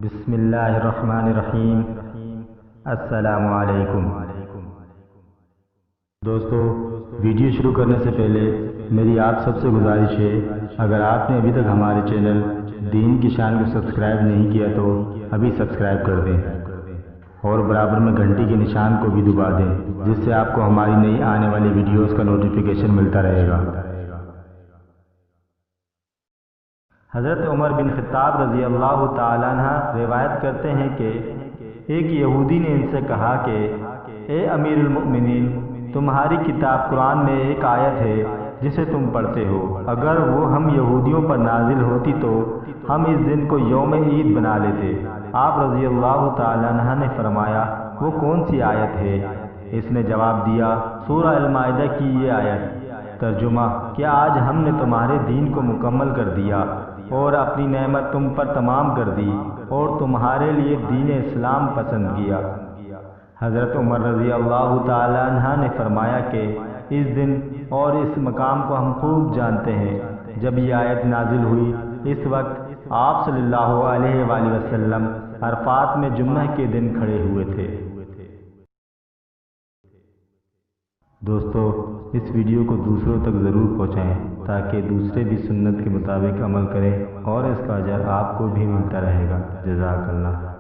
بسم اللہ الرحمن الرحیم۔ السلام علیکم دوستو، ویڈیو شروع کرنے سے پہلے میری آپ سب سے گزارش ہے، اگر آپ نے ابھی تک ہمارے چینل دین کی شان کو سبسکرائب نہیں کیا تو ابھی سبسکرائب کر دیں اور برابر میں گھنٹی کے نشان کو بھی دبا دیں، جس سے آپ کو ہماری نئی آنے والی ویڈیوز کا نوٹیفیکیشن ملتا رہے گا۔ حضرت عمر بن خطاب رضی اللہ تعالیٰ عنہ روایت کرتے ہیں کہ ایک یہودی نے ان سے کہا کہ اے امیر المؤمنین، تمہاری کتاب قرآن میں ایک آیت ہے جسے تم پڑھتے ہو، اگر وہ ہم یہودیوں پر نازل ہوتی تو ہم اس دن کو یوم عید بنا لیتے۔ آپ رضی اللہ تعالیٰ عنہ نے فرمایا، وہ کون سی آیت ہے؟ اس نے جواب دیا، سورہ المائدہ کی یہ آیت۔ ترجمہ: کیا آج ہم نے تمہارے دین کو مکمل کر دیا اور اپنی نعمت تم پر تمام کر دی اور تمہارے لیے دین اسلام پسند کیا۔ حضرت عمر رضی اللہ تعالی عنہ نے فرمایا کہ اس دن اور اس مقام کو ہم خوب جانتے ہیں۔ جب یہ آیت نازل ہوئی، اس وقت آپ صلی اللہ علیہ وآلہ وسلم عرفات میں جمعہ کے دن کھڑے ہوئے تھے۔ دوستو، اس ویڈیو کو دوسروں تک ضرور پہنچائیں تاکہ دوسرے بھی سنت کے مطابق عمل کریں اور اس کا اجر آپ کو بھی ملتا رہے گا۔ جزاک اللہ۔